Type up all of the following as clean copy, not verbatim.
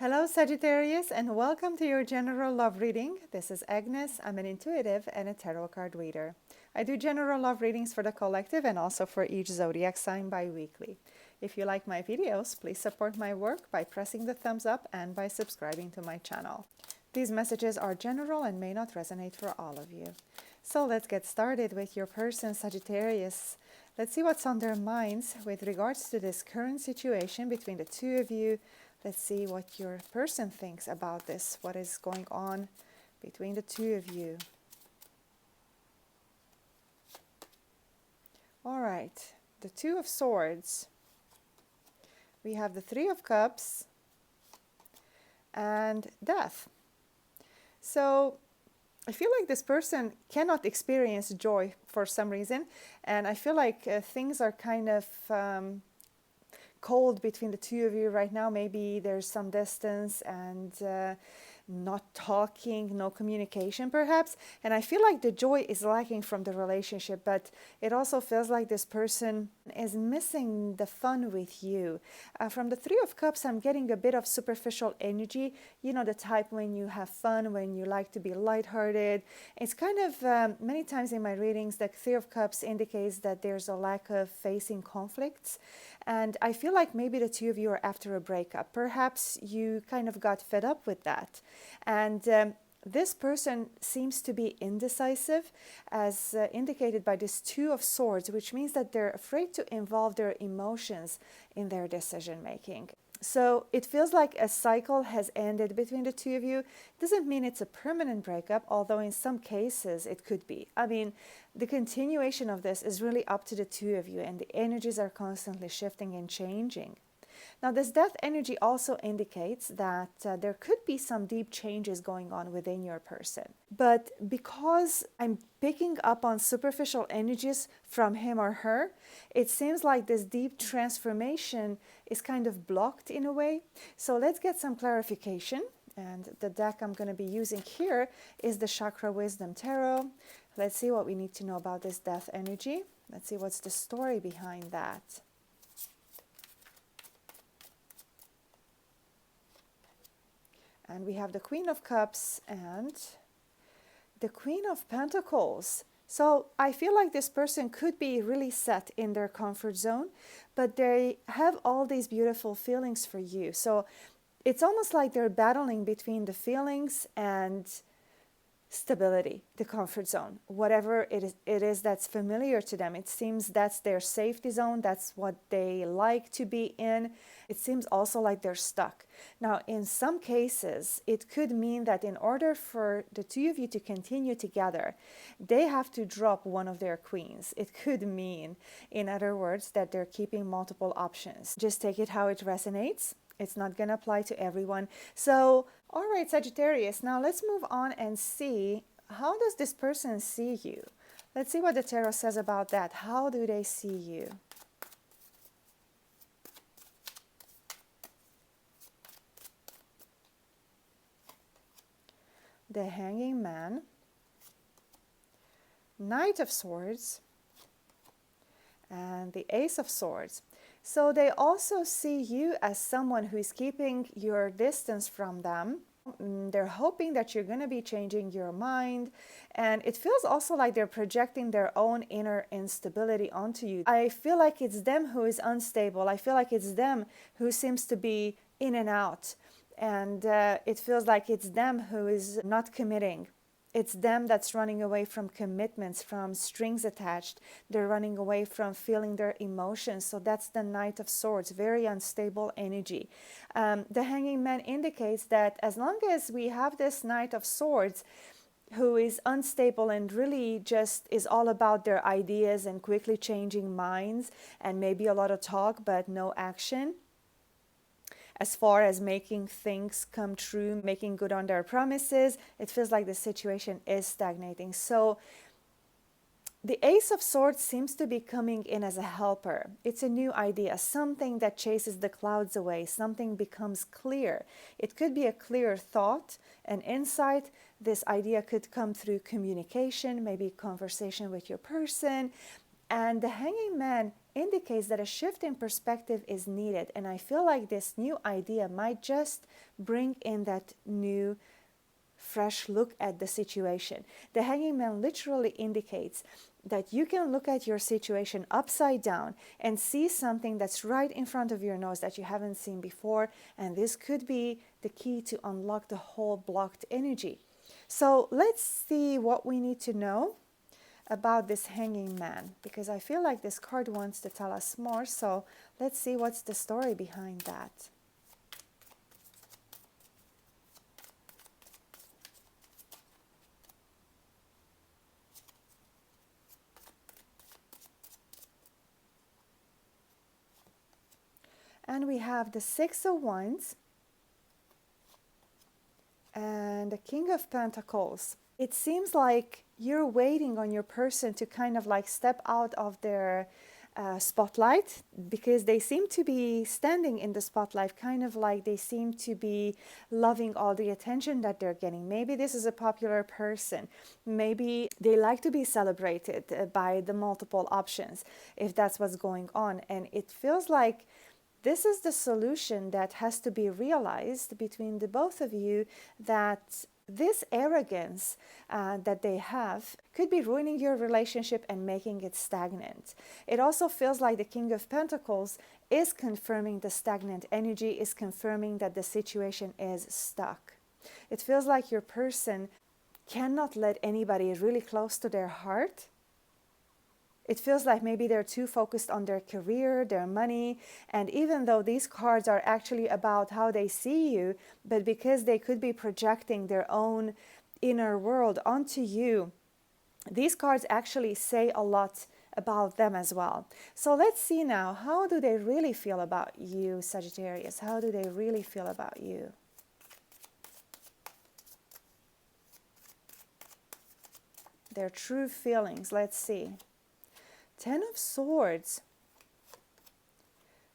Hello Sagittarius, and welcome to your general love reading. This is Agnes. I'm an intuitive and a tarot card reader. I do general love readings for the collective and also for each zodiac sign bi-weekly. If you like my videos, please support my work by pressing the thumbs up and by subscribing to my channel. These messages are general and may not resonate for all of you. So let's get started with your person, Sagittarius. Let's see what's on their minds with regards to this current situation between the two of you. Let's see what your person thinks about this, what is going on between the two of you. All right, the Two of Swords. We have the Three of Cups and Death. So I feel like this person cannot experience joy for some reason, and I feel like things are kind of cold between the two of you right now. Maybe there's some distance and not talking, no communication perhaps, and I feel like the joy is lacking from the relationship, but it also feels like this person is missing the fun with you. From the Three of Cups, I'm getting a bit of superficial energy, you know, the type when you have fun, when you like to be lighthearted. It's kind of many times in my readings the Three of Cups indicates that there's a lack of facing conflicts, and I feel like maybe the two of you are after a breakup. Perhaps you kind of got fed up with that. And this person seems to be indecisive, as indicated by this Two of Swords, which means that they're afraid to involve their emotions in their decision making. So it feels like a cycle has ended between the two of you. Doesn't mean it's a permanent breakup, although in some cases it could be. I mean, the continuation of this is really up to the two of you, and the energies are constantly shifting and changing. Now, this Death energy also indicates that there could be some deep changes going on within your person. But because I'm picking up on superficial energies from him or her, it seems like this deep transformation is kind of blocked in a way. So let's get some clarification. And the deck I'm going to be using here is the Chakra Wisdom Tarot. Let's see what we need to know about this Death energy. Let's see what's the story behind that. And we have the Queen of Cups and the Queen of Pentacles. So I feel like this person could be really set in their comfort zone, but they have all these beautiful feelings for you. So it's almost like they're battling between the feelings and stability, the comfort zone, whatever it is that's familiar to them. It seems that's their safety zone. That's what they like to be in. It seems also like they're stuck. Now, in some cases, it could mean that in order for the two of you to continue together, they have to drop one of their queens. It could mean, in other words, that they're keeping multiple options. Just take it how it resonates. It's not going to apply to everyone. So, all right, Sagittarius, now let's move on and see, how does this person see you? Let's see what the tarot says about that. How do they see you? The Hanging Man, Knight of Swords, and the Ace of Swords. So they also see you as someone who is keeping your distance from them. They're hoping that you're going to be changing your mind, and it feels also like they're projecting their own inner instability onto you. I feel like it's them who is unstable. I feel like it's them who seems to be in and out, and it feels like it's them who is not committing. It's them that's running away from commitments, from strings attached. They're running away from feeling their emotions. So that's the Knight of Swords, very unstable energy. The Hanging Man indicates that as long as we have this Knight of Swords, who is unstable and really just is all about their ideas and quickly changing minds, and maybe a lot of talk but no action, as far as making things come true, making good on their promises, it feels like the situation is stagnating. So the Ace of Swords seems to be coming in as a helper. It's a new idea, something that chases the clouds away, something becomes clear. It could be a clear thought, an insight. This idea could come through communication, maybe conversation with your person. And the Hanging Man indicates that a shift in perspective is needed. And I feel like this new idea might just bring in that new, fresh look at the situation. The Hanging Man literally indicates that you can look at your situation upside down and see something that's right in front of your nose that you haven't seen before. And this could be the key to unlock the whole blocked energy. So let's see what we need to know about this Hanging Man, because I feel like this card wants to tell us more. So let's see what's the story behind that. And we have the Six of Wands and the King of Pentacles. It seems like you're waiting on your person to kind of like step out of their spotlight, because they seem to be standing in the spotlight, kind of like they seem to be loving all the attention that they're getting. Maybe this is a popular person. Maybe they like to be celebrated by the multiple options, if that's what's going on. And it feels like this is the solution that has to be realized between the both of you, that this arrogance that they have could be ruining your relationship and making it stagnant. It also feels like the King of Pentacles is confirming the stagnant energy, is confirming that the situation is stuck. It feels like your person cannot let anybody really close to their heart. It feels like maybe they're too focused on their career, their money, and even though these cards are actually about how they see you, but because they could be projecting their own inner world onto you, these cards actually say a lot about them as well. So let's see now, how do they really feel about you, Sagittarius? How do they really feel about you? Their true feelings, let's see. Ten of Swords,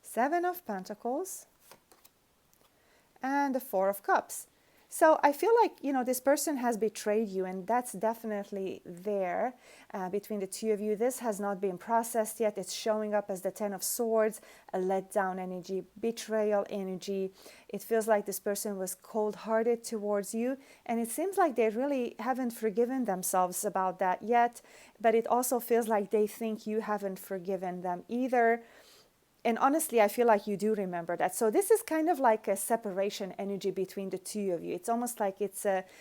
Seven of Pentacles, and the Four of Cups. So I feel like, you know, this person has betrayed you, and that's definitely there between the two of you. This has not been processed yet. It's showing up as the Ten of Swords, a letdown energy, betrayal energy. It feels like this person was cold-hearted towards you, and it seems like they really haven't forgiven themselves about that yet, but it also feels like they think you haven't forgiven them either. And honestly, I feel like you do remember that. So this is kind of like a separation energy between the two of you. It's almost like it's an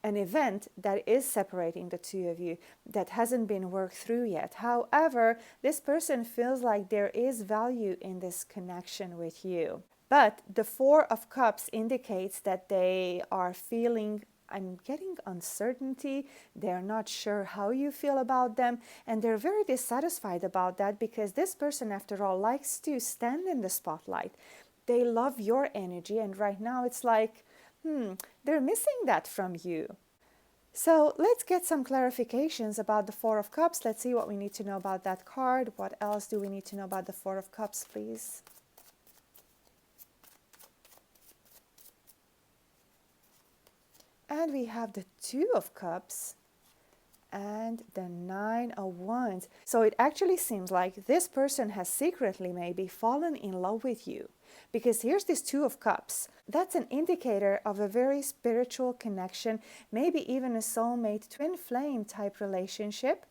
event that is separating the two of you that hasn't been worked through yet. However, this person feels like there is value in this connection with you. But the Four of Cups indicates that they are feeling, I'm getting uncertainty. They're not sure how you feel about them, and they're very dissatisfied about that, because this person, after all, likes to stand in the spotlight. They love your energy, and right now it's like, they're missing that from you. So let's get some clarifications about the Four of Cups. Let's see what we need to know about that card. What else do we need to know about the Four of Cups, please? And we have the Two of Cups and the Nine of Wands. So it actually seems like this person has secretly maybe fallen in love with you, because here's this Two of Cups. That's an indicator of a very spiritual connection, maybe even a soulmate, twin flame type relationship.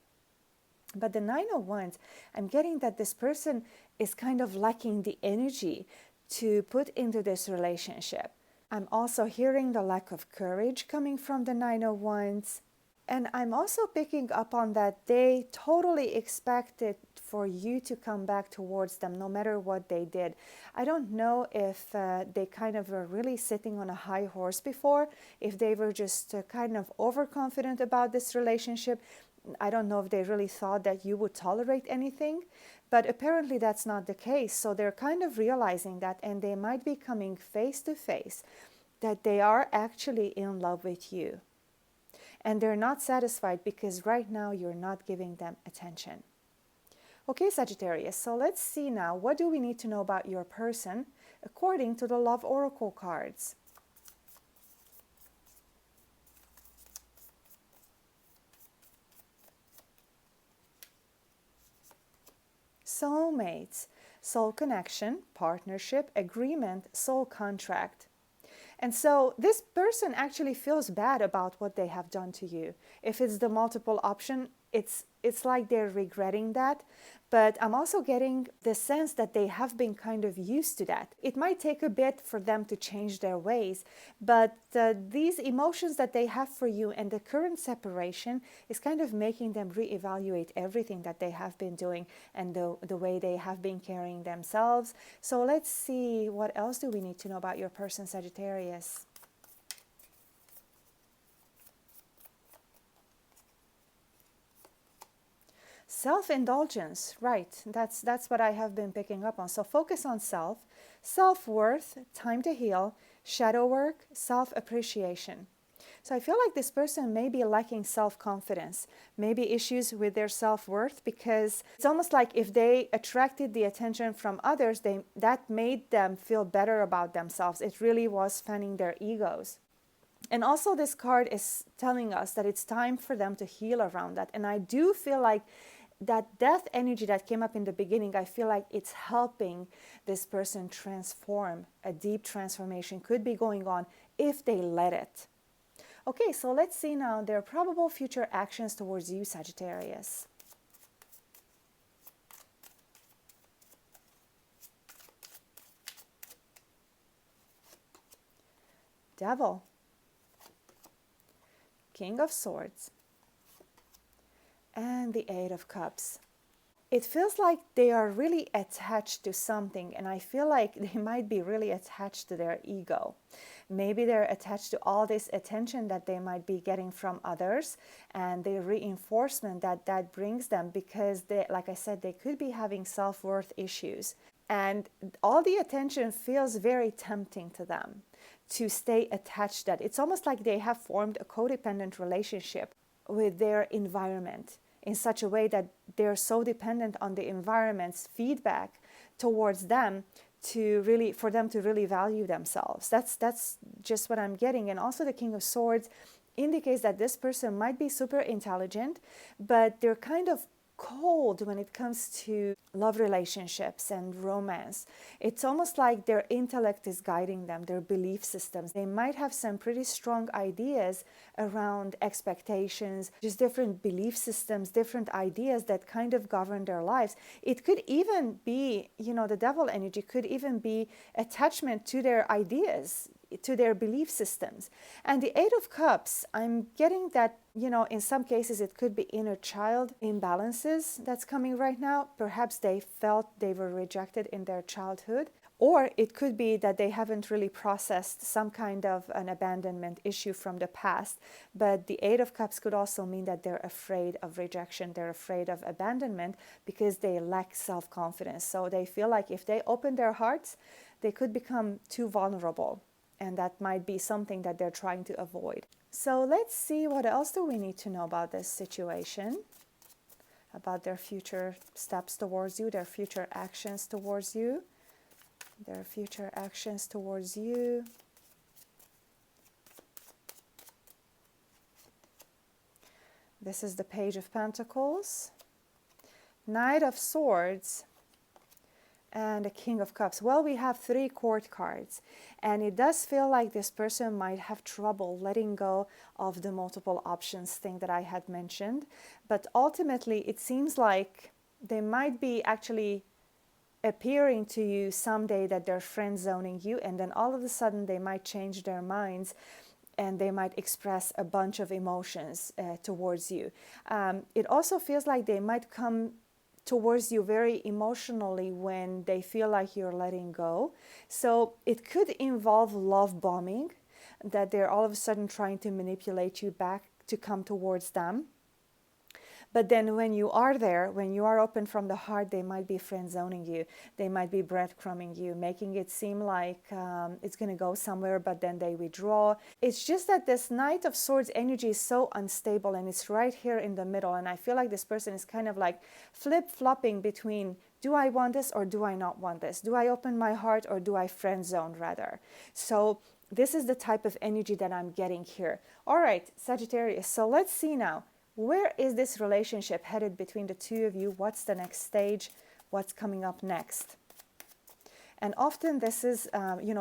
But the Nine of Wands, I'm getting that this person is kind of lacking the energy to put into this relationship. I'm also hearing the lack of courage coming from the Nine of Wands. And I'm also picking up on that they totally expected for you to come back towards them no matter what they did. I don't know if they kind of were really sitting on a high horse before, if they were just kind of overconfident about this relationship. I don't know if they really thought that you would tolerate anything, but apparently that's not the case. So they're kind of realizing that, and they might be coming face to face that they are actually in love with you. And they're not satisfied because right now you're not giving them attention. Okay, Sagittarius, so let's see now, what do we need to know about your person according to the Love Oracle cards? soulmates, soul connection, partnership, agreement, soul contract. And so this person actually feels bad about what they have done to you. If it's the multiple option, it's like they're regretting that. But I'm also getting the sense that they have been kind of used to that. It might take a bit for them to change their ways, but these emotions that they have for you and the current separation is kind of making them reevaluate everything that they have been doing and the way they have been carrying themselves. So let's see, what else do we need to know about your person, Sagittarius? Self-indulgence, right, that's what I have been picking up on. So focus on self, self-worth, time to heal, shadow work, self-appreciation. So I feel like this person may be lacking self-confidence, maybe issues with their self-worth, because it's almost like if they attracted the attention from others, that made them feel better about themselves. It really was fanning their egos. And also this card is telling us that it's time for them to heal around that. And I do feel like that death energy that came up in the beginning, I feel like it's helping this person transform. A deep transformation could be going on if they let it. Okay, so let's see now their probable future actions towards you, Sagittarius. Devil. King of Swords. And the Eight of Cups. It feels like they are really attached to something, and I feel like they might be really attached to their ego. Maybe they're attached to all this attention that they might be getting from others and the reinforcement that brings them, because they, like I said, they could be having self-worth issues. And all the attention feels very tempting to them to stay attached to that. It's almost like they have formed a codependent relationship with their environment in such a way that they're so dependent on the environment's feedback towards them for them to really value themselves. That's just what I'm getting. And also the King of Swords indicates that this person might be super intelligent, but they're kind of cold when it comes to love relationships and romance. It's almost like their intellect is guiding them, their belief systems. They might have some pretty strong ideas around expectations, just different belief systems, different ideas that kind of govern their lives. It could even be, the devil energy could even be attachment to their ideas, to their belief systems. And the Eight of Cups, I'm getting that, in some cases it could be inner child imbalances that's coming right now. Perhaps they felt they were rejected in their childhood, or it could be that they haven't really processed some kind of an abandonment issue from the past. But the Eight of Cups could also mean that they're afraid of rejection, they're afraid of abandonment because they lack self-confidence. So they feel like if they open their hearts, they could become too vulnerable. And that might be something that they're trying to avoid. So let's see, what else do we need to know about this situation, about their future steps towards you, their future actions towards you, their future actions towards you. This is the Page of Pentacles, Knight of Swords, and the King of Cups. Well, we have 3 court cards, and it does feel like this person might have trouble letting go of the multiple options thing that I had mentioned. But ultimately, it seems like they might be actually appearing to you someday that they're friend zoning you, and then all of a sudden they might change their minds and they might express a bunch of emotions towards you. It also feels like they might come towards you very emotionally when they feel like you're letting go. So it could involve love bombing, that they're all of a sudden trying to manipulate you back to come towards them. But then when you are there, when you are open from the heart, they might be friend zoning you. They might be breadcrumbing you, making it seem like it's going to go somewhere, but then they withdraw. It's just that this Knight of Swords energy is so unstable, and it's right here in the middle. And I feel like this person is kind of like flip-flopping between, do I want this or do I not want this? Do I open my heart or do I friend zone rather? So this is the type of energy that I'm getting here. All right, Sagittarius, so let's see now. Where is this relationship headed between the two of you? What's the next stage? what's coming up next. And often this is,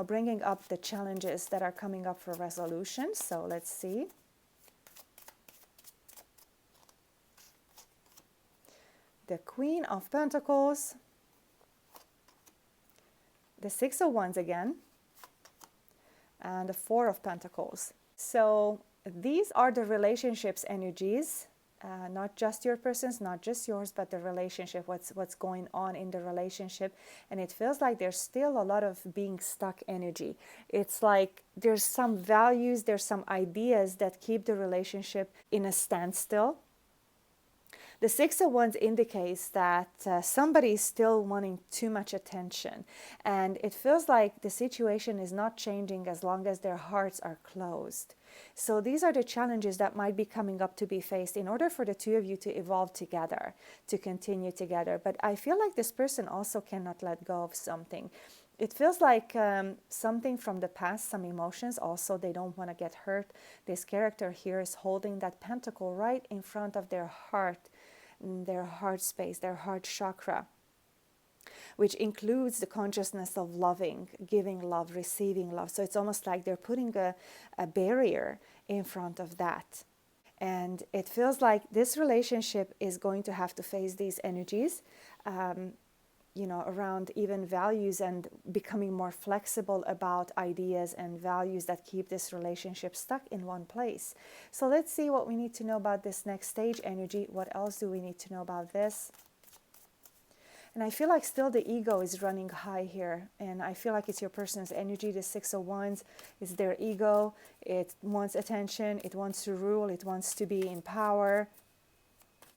bringing up the challenges that are coming up for resolution. So let's see. The Queen of Pentacles, the Six of Wands again, and the Four of Pentacles. So these are the relationships energies. Not just your person's, not just yours, but the relationship, what's going on in the relationship. And it feels like there's still a lot of being stuck energy. It's like there's some values, there's some ideas that keep the relationship in a standstill. The Six of Wands indicates that somebody is still wanting too much attention. And it feels like the situation is not changing as long as their hearts are closed. So these are the challenges that might be coming up to be faced in order for the two of you to evolve together, to continue together. But I feel like this person also cannot let go of something. It feels like something from the past, some emotions. Also, they don't want to get hurt. This character here is holding that pentacle right in front of their heart space, their heart chakra, which includes the consciousness of loving, giving love, receiving love. So it's almost like they're putting a barrier in front of that. And it feels like this relationship is going to have to face these energies, around even values and becoming more flexible about ideas and values that keep this relationship stuck in one place. So let's see what we need to know about this next stage energy. What else do we need to know about this? And I feel like still the ego is running high here. And I feel like it's your person's energy. The Six of Wands is their ego. It wants attention. It wants to rule. It wants to be in power.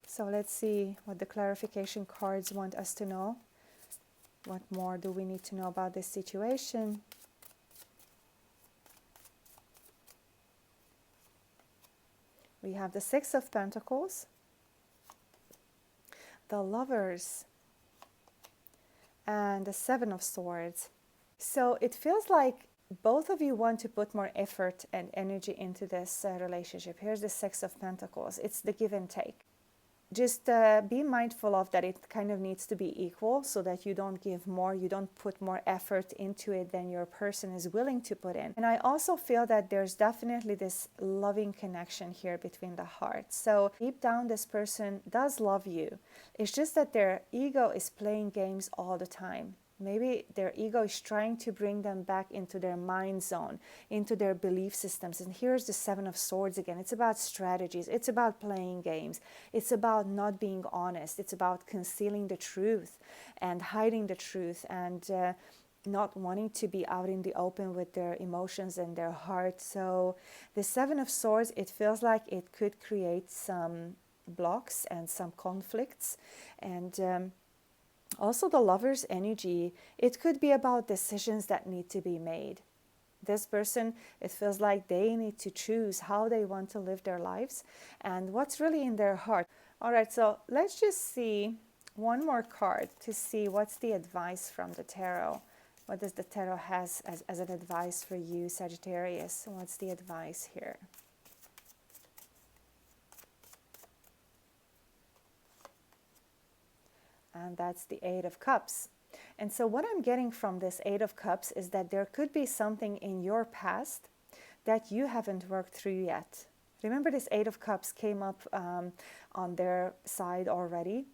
So let's see what the clarification cards want us to know. What more do we need to know about this situation? We have the Six of Pentacles, the Lovers, and the Seven of Swords. So it feels like both of you want to put more effort and energy into this relationship. Here's the Six of Pentacles. It's the give and take. Just be mindful of that. It kind of needs to be equal so that you don't give more, you don't put more effort into it than your person is willing to put in. And I also feel that there's definitely this loving connection here between the hearts. So deep down, this person does love you. It's just that their ego is playing games all the time. Maybe their ego is trying to bring them back into their mind zone, into their belief systems. And here's the Seven of Swords again. It's about strategies. It's about playing games. It's about not being honest. It's about concealing the truth and hiding the truth and not wanting to be out in the open with their emotions and their heart. So the Seven of Swords, it feels like it could create some blocks and some conflicts. And also the Lover's energy, it could be about decisions that need to be made. This person, it feels like they need to choose how they want to live their lives and what's really in their heart. All right, so let's just see one more card to see what's the advice from the tarot. What does the tarot has as an advice for you, Sagittarius? What's the advice here? And that's the Eight of Cups. And so what I'm getting from this Eight of Cups is that there could be something in your past that you haven't worked through yet. Remember, this Eight of Cups came up on their side already.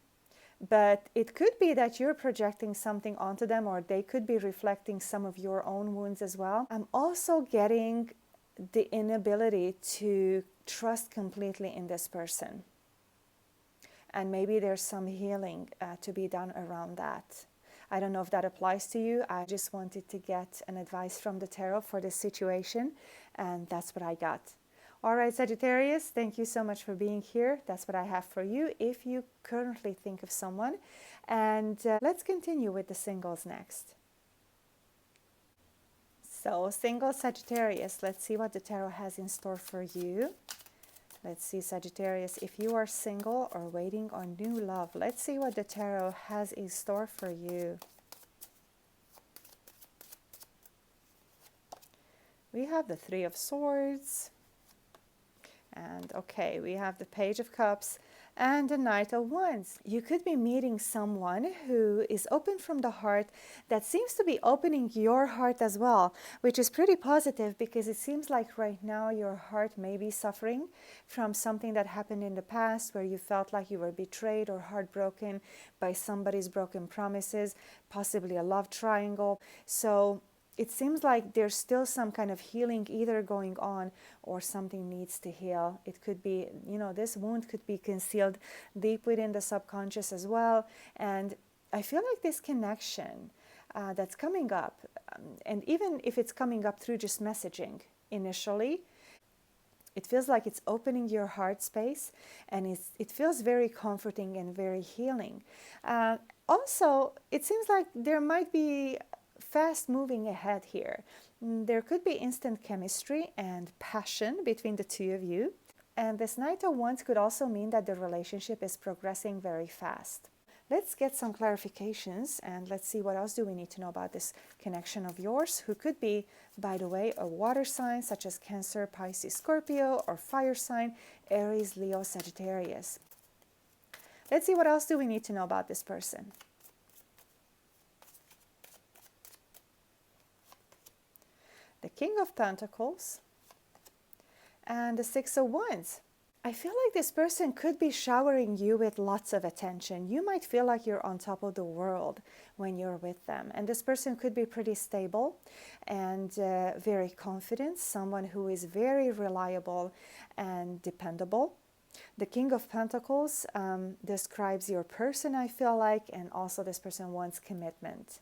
But it could be that you're projecting something onto them, or they could be reflecting some of your own wounds as well. I'm also getting the inability to trust completely in this person. And maybe there's some healing to be done around that. I don't know if that applies to you. I just wanted to get an advice from the tarot for this situation, and that's what I got. All right, Sagittarius, thank you so much for being here. That's what I have for you if you currently think of someone. And let's continue with the singles next. So, single Sagittarius, let's see what the tarot has in store for you. Let's see, Sagittarius, if you are single or waiting on new love, let's see what the tarot has in store for you. We have the Three of Swords. And okay, we have the Page of Cups. And the Knight of Wands. You could be meeting someone who is open from the heart, that seems to be opening your heart as well, which is pretty positive, because it seems like right now your heart may be suffering from something that happened in the past, where you felt like you were betrayed or heartbroken by somebody's broken promises, possibly a love triangle. So it seems like there's still some kind of healing either going on, or something needs to heal. It could be, you know, this wound could be concealed deep within the subconscious as well. And I feel like this connection that's coming up, and even if it's coming up through just messaging initially, it feels like it's opening your heart space, and it feels very comforting and very healing. Also, it seems like there might be fast moving ahead here. There could be instant chemistry and passion between the two of you. And this Knight of Wands could also mean that the relationship is progressing very fast. Let's get some clarifications, and let's see what else do we need to know about this connection of yours, who could be, by the way, a water sign such as Cancer, Pisces, Scorpio, or fire sign, Aries, Leo, Sagittarius. Let's see what else do we need to know about this person. The King of Pentacles and the Six of Wands. I feel like this person could be showering you with lots of attention. You might feel like you're on top of the world when you're with them. And this person could be pretty stable and very confident, someone who is very reliable and dependable. The King of Pentacles describes your person, I feel like, and also this person wants commitment.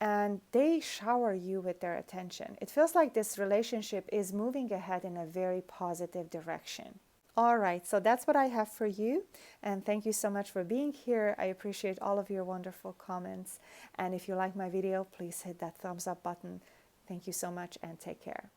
And they shower you with their attention. It feels like this relationship is moving ahead in a very positive direction. All right, so that's what I have for you. And thank you so much for being here. I appreciate all of your wonderful comments. And if you like my video, please hit that thumbs up button. Thank you so much and take care.